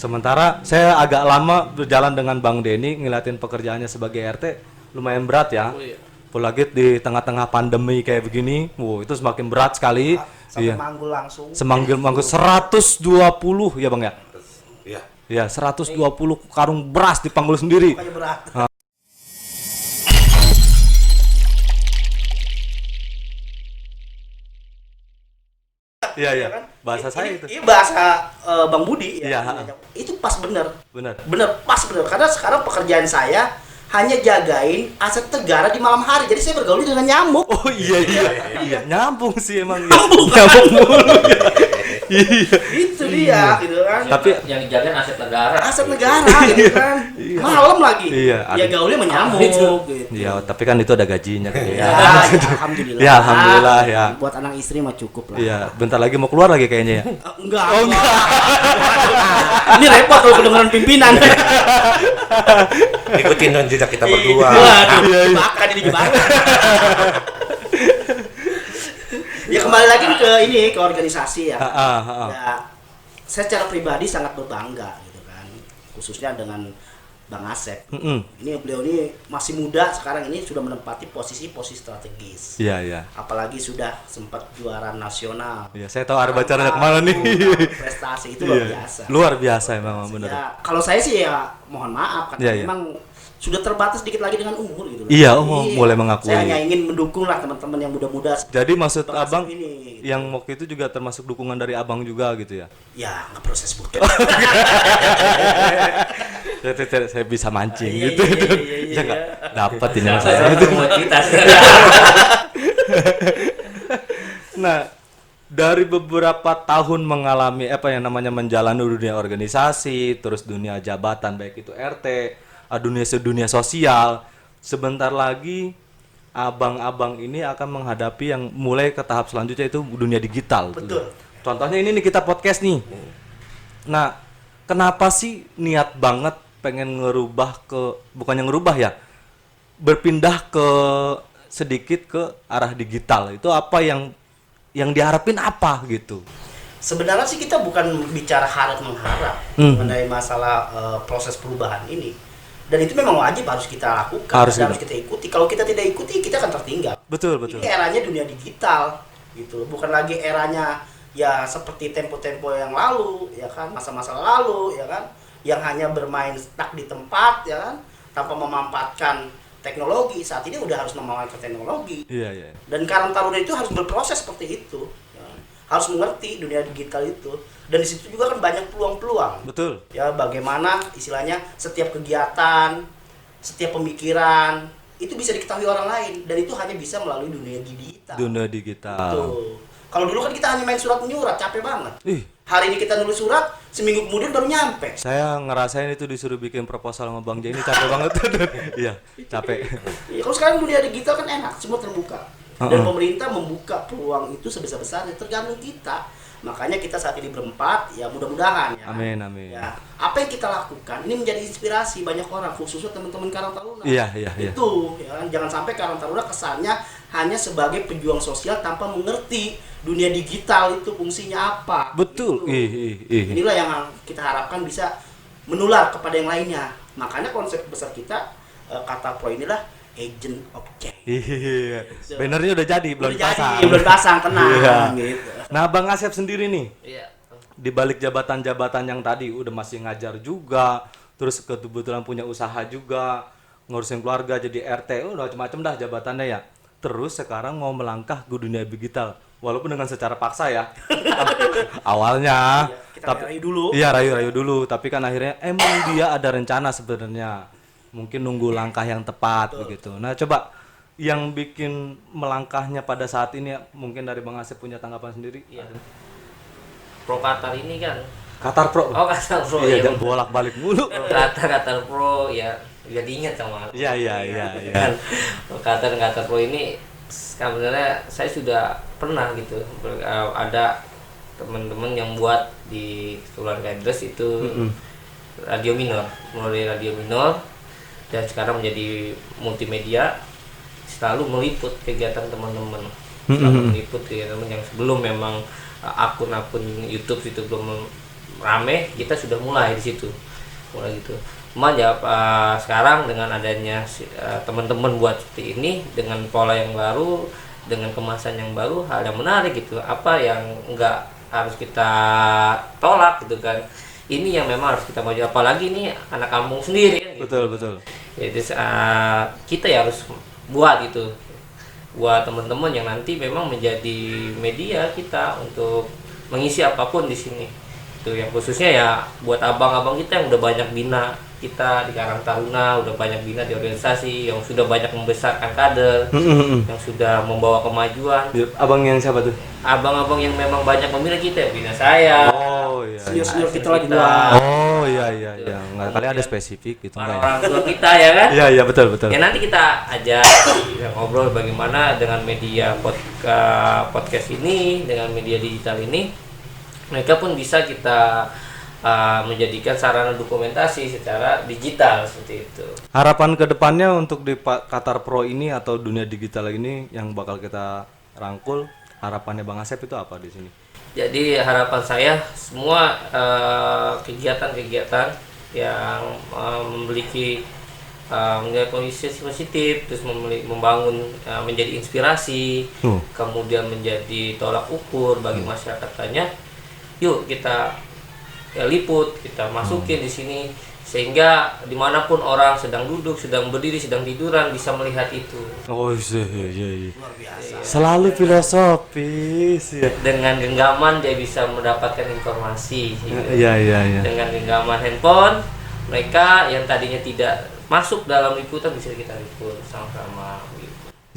Sementara saya agak lama berjalan dengan Bang Denny ngeliatin pekerjaannya sebagai RT lumayan berat ya. Oh, iya. Apalagi di tengah-tengah pandemi kayak begini, itu semakin berat sekali. Sampai manggul langsung. Manggul 120 ya Bang ya? Iya. Ya, 120 karung beras dipanggul sendiri. Makanya berat. Iya, iya. Kan? Bahasa saya itu. Ini bahasa Bang Budi ya. Iya. Itu pas bener. Benar. Bener, pas bener. Karena sekarang pekerjaan saya hanya jagain aset negara di malam hari. Jadi saya bergaul dengan nyamuk. Oh iya. Nyambung sih emang. Nyambung. Nyambung mulu. Iya. Itu dia gitu kan. Tapi yang dijagain aset negara. Aset negara gitu kan. Malam lagi. Iya. Ya gaulnya menyamuk Itu. gitu. Iya, tapi kan itu ada gajinya kan. Ya, alhamdulillah. Ya, alhamdulillah ya. Buat anak istri mah cukup lah. Iya, bentar lagi mau keluar lagi kayaknya ya. Enggak. Oh, enggak. Ini repot kalau kedengeran pimpinan. Ikutin dong jejak kita berdua. Waduh, jebakan ini jebakan. Ya kembali lagi ke organisasi ya. Ya, saya secara pribadi sangat berbangga gitu kan, khususnya dengan Bang Asep. Ini beliau ini masih muda, sekarang ini sudah menempati posisi-posisi strategis. Iya. Apalagi sudah sempat juara nasional. Iya, saya tahu arah bacaranya kemana nih. Prestasi itu luar biasa. Luar biasa memang benar. Ya, kalau saya sih ya mohon maaf karena Iya. memang sudah terbatas sedikit lagi dengan umur gitu. Iya, boleh mengakui. Saya hanya ingin mendukung lah teman-teman yang muda-muda. Jadi maksud Bang Asep Abang ini, gitu. yang waktu itu juga termasuk dukungan dari Abang juga gitu ya? Ya nggak proses bukan. Saya bisa mancing Iya, gitu. iya. Ya nggak dapat ini Saya masalah itu. komoditas. Nah, dari beberapa tahun mengalami menjalani dunia organisasi, terus dunia jabatan baik itu RT, dunia sosial, sebentar lagi abang-abang ini akan menghadapi yang mulai ke tahap selanjutnya itu dunia digital. Betul. Contohnya ini nih kita podcast nih. Nah, kenapa sih niat banget pengen berpindah ke sedikit ke arah digital? Itu apa yang diharapin apa gitu? Sebenarnya sih kita bukan bicara harap mengharap mengenai masalah proses perubahan ini. Dan itu memang wajib harus kita lakukan, harus kita ikuti. Kalau kita tidak ikuti, kita akan tertinggal. Betul. Ini eranya dunia digital, gitu. Bukan lagi eranya ya seperti tempo-tempo yang lalu, ya kan, masa-masa lalu, ya kan, yang hanya bermain stuck di tempat, ya kan, tanpa memanfaatkan teknologi. Saat ini udah harus memanfaatkan teknologi. Iya. Dan Karang Taruna itu harus berproses seperti itu, ya. Harus mengerti dunia digital itu. Dan di situ juga kan banyak peluang-peluang. Betul. Ya bagaimana istilahnya setiap kegiatan, setiap pemikiran itu bisa diketahui orang lain dan itu hanya bisa melalui dunia digital. Dunia digital. Betul. Kalau dulu kan kita hanya main surat menyurat, capek banget. Ih, Hari ini kita nulis surat, seminggu kemudian baru nyampe. saya ngerasain itu disuruh bikin proposal sama Bang Jenny capek banget. Iya, capek. Ya, kalau sekarang dunia digital kan enak, semua terbuka. Dan pemerintah membuka peluang itu sebesar-besarnya, tergantung kita. Makanya kita saat ini berempat, ya mudah-mudahan ya. Amin. Ya, apa yang kita lakukan ini menjadi inspirasi banyak orang, khususnya teman-teman Karang Taruna. Iya. Itu, ya kan? Jangan sampai Karang Taruna kesannya hanya sebagai pejuang sosial tanpa mengerti dunia digital itu fungsinya apa. Betul. Gitu. Ih. Inilah yang kita harapkan bisa menular kepada yang lainnya. Makanya konsep besar kita kata pro inilah agent of change. Iya. Bannernya udah jadi, belum pasang. Belum pasang, tenang. Iya. Gitu. Nah, Bang Asep sendiri nih, Iya. di balik jabatan-jabatan yang tadi udah masih ngajar juga, terus kebetulan punya usaha juga, ngurusin keluarga jadi RT, udah macam-macam dah jabatannya ya. Terus sekarang mau melangkah ke dunia digital, walaupun dengan secara paksa ya. Awalnya, Kita rayu dulu. Iya, rayu-rayu dulu, tapi kan akhirnya emang dia ada rencana sebenarnya. Mungkin nunggu langkah yang tepat begitu. Nah, coba yang bikin melangkahnya pada saat ini mungkin dari Bang Asep punya tanggapan sendiri. Iya. Pro Qatar ini kan. Qatar Pro. Oh, Qatar Pro. Iya, ya, jangan bolak-balik mulu. Qatar Pro ya jadi ingat sama. Iya. Kan, Qatar Pro ini sebenarnya saya sudah pernah gitu. Ada teman-teman yang buat di keluarga Idris itu radio minor, mulai radio minor dan sekarang menjadi multimedia, selalu meliput kegiatan teman-teman, selalu meliput kegiatan teman yang sebelum memang akun-akun YouTube itu belum rame, kita sudah mulai di situ, mulai gitu. Cuman ya sekarang dengan adanya teman-teman buat seperti ini dengan pola yang baru, dengan kemasan yang baru, hal yang menarik gitu. Apa yang enggak harus kita tolak gitu kan. Ini yang memang harus kita maju, apalagi ini anak kampung sendiri kan, gitu. Betul. Jadi kita ya harus buat gitu, buat teman-teman yang nanti memang menjadi media kita untuk mengisi apapun di sini. Itu yang khususnya ya buat abang-abang kita yang udah banyak bina kita di Karang Taruna, udah banyak bina di organisasi, yang sudah banyak membesarkan kader, yang sudah membawa kemajuan. Abang yang siapa tuh? Abang-abang yang memang banyak membina kita, bina saya. Oh iya. Senior-senior kita lagi Kita. dua. Oh iya. Nggak kali ada spesifik gitu enggak ya? Orang tua kita ya kan. Iya betul. Ya nanti kita ajak ngobrol bagaimana dengan media podcast ini, dengan media digital ini, mereka pun bisa kita menjadikan sarana dokumentasi secara digital seperti itu. Harapan kedepannya untuk di Qatar Pro ini atau dunia digital ini yang bakal kita rangkul, harapannya Bang Asep itu apa di sini? Jadi harapan saya semua kegiatan-kegiatan yang memiliki nilai positif, terus membangun menjadi inspirasi, kemudian menjadi tolak ukur bagi masyarakat banyak. Yuk kita liput, kita masukin di sini sehingga dimanapun orang sedang duduk, sedang berdiri, sedang tiduran bisa melihat itu. Oh iya. Luar biasa. Selalu filosofis ya. Dengan genggaman dia bisa mendapatkan informasi. Iya. Dengan genggaman handphone, mereka yang tadinya tidak masuk dalam liputan bisa kita liput sama-sama. Gitu.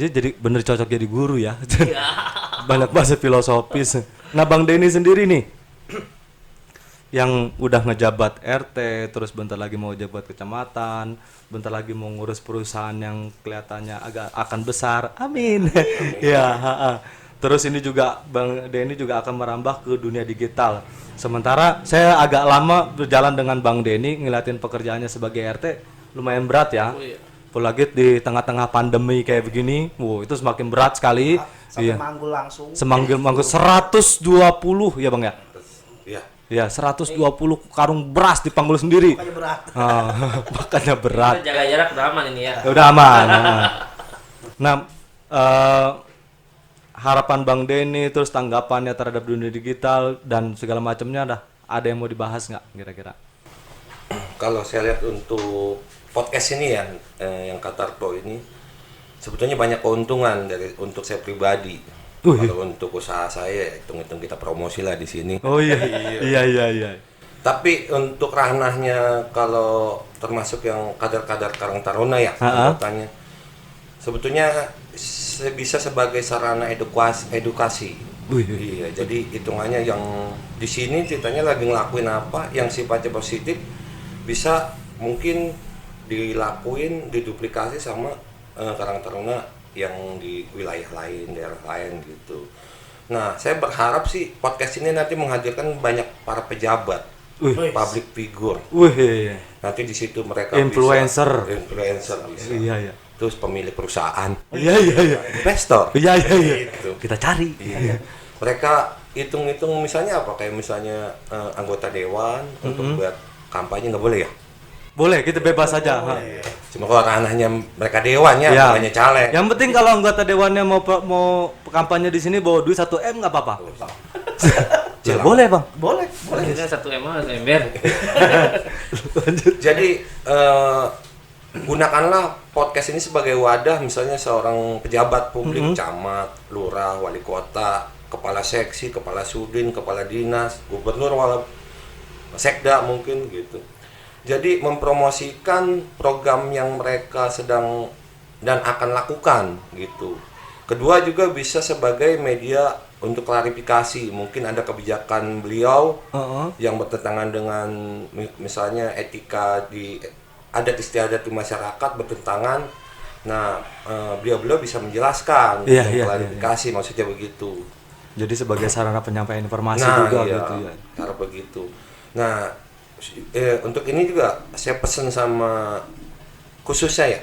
Jadi bener cocok jadi guru ya. Ya. Banyak bahasa filosofis. Nah Bang Denny sendiri nih, yang udah ngejabat RT, terus bentar lagi mau jabat kecamatan, bentar lagi mau ngurus perusahaan yang kelihatannya agak akan besar, amin. Ya, terus ini juga Bang Denny juga akan merambah ke dunia digital. Sementara saya agak lama berjalan dengan Bang Denny, ngeliatin pekerjaannya sebagai RT lumayan berat ya. Apalagi di tengah-tengah pandemi kayak begini, itu semakin berat sekali. Sampai Iya. manggul langsung. Manggil 120 ya Bang ya. Iya. Ya 120 karung beras dipanggul sendiri. Makanya berat. Makanya berat. Kita jaga jarak udah aman ini ya. Ya udah aman. Nah, harapan Bang Denny terus tanggapannya terhadap dunia digital dan segala macamnya ada yang mau dibahas nggak kira-kira? Kalau saya lihat untuk podcast ini yang Qatar Pro ini sebetulnya banyak keuntungan untuk saya pribadi. Kalau untuk usaha saya hitung-hitung kita promosi lah di sini. Oh iya. Iya. Tapi untuk ranahnya kalau termasuk yang kadar-kadar Karang Taruna ya, anggotanya, sebetulnya bisa sebagai sarana edukasi. Iya, jadi hitungannya yang di sini ceritanya lagi ngelakuin apa yang sifatnya positif bisa mungkin dilakuin, diduplikasi sama Karang Taruna yang di wilayah lain, daerah lain gitu. Nah, saya berharap sih podcast ini nanti menghadirkan banyak para pejabat, public figure. Nanti di situ mereka Influencer bisa. Iya. Terus pemilik perusahaan. Iya. Investor. Iya. Gitu. Kita cari. Iya. Mereka hitung-hitung misalnya apa? Kayak misalnya anggota dewan untuk buat kampanye nggak boleh ya? Boleh, kita bebas saja. Cuma kalau ranahnya mereka dewannya, Ya. bukannya caleg. Yang penting kalau anggota dewannya mau kampanye di sini bawa duit 1 M nggak apa-apa. Ya, boleh Bang. Boleh. Ini 1 ember. Jadi gunakanlah podcast ini sebagai wadah, misalnya seorang pejabat publik, camat, lurah, wali kota, kepala seksi, kepala sudin, kepala dinas, gubernur, sekda mungkin gitu. Jadi mempromosikan program yang mereka sedang dan akan lakukan gitu. Kedua juga bisa sebagai media untuk klarifikasi, mungkin ada kebijakan beliau yang bertentangan dengan misalnya etika di adat istiadat di masyarakat bertentangan. Nah, beliau bisa menjelaskan, klarifikasi, maksudnya begitu. Jadi sebagai sarana penyampaian informasi juga gitu ya. Cara begitu. Nah, untuk ini juga saya pesan sama khususnya ya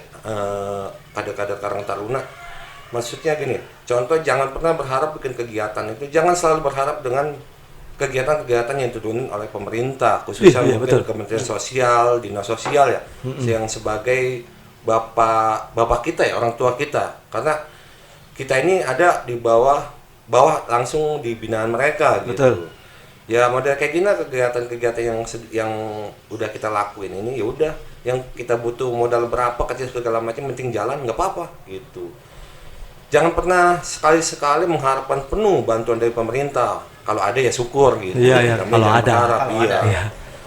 kader-kader Karang Taruna. Maksudnya gini, contoh jangan pernah berharap bikin kegiatan itu, jangan selalu berharap dengan kegiatan-kegiatan yang diturunin oleh pemerintah, khususnya Iya, mungkin betul. Kementerian Sosial, Dinas Sosial ya, yang sebagai bapak kita ya, orang tua kita. Karena kita ini ada di bawah langsung di binaan mereka gitu. Betul. Ya model kayak gini kegiatan-kegiatan yang udah kita lakuin ini ya udah, yang kita butuh modal berapa kecil segala macam, penting jalan nggak apa-apa gitu. Jangan pernah sekali-sekali mengharapkan penuh bantuan dari pemerintah. Kalau ada ya syukur gitu. Iya, iya, Kami kalau jangan ada. berharap, Kalau iya. ada. Iya.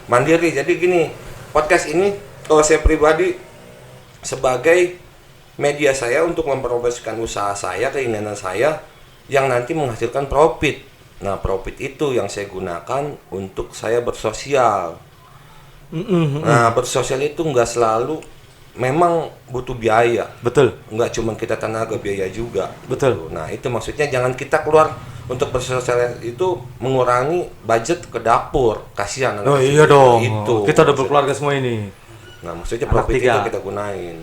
Mandiri. Jadi gini, podcast ini kalau saya pribadi sebagai media saya untuk mempromosikan usaha saya, keinginan saya yang nanti menghasilkan profit. Nah, profit itu yang saya gunakan untuk saya bersosial. Nah, bersosial itu nggak selalu, memang butuh biaya. Betul. Nggak cuma kita tenaga, biaya juga. Betul. Gitu. Nah, itu maksudnya jangan kita keluar untuk bersosial itu mengurangi budget ke dapur. Kasihan anak Oh kecil iya dong. Itu. Kita udah berkeluarga semua ini. Nah, maksudnya Anak profit tiga. itu kita gunain.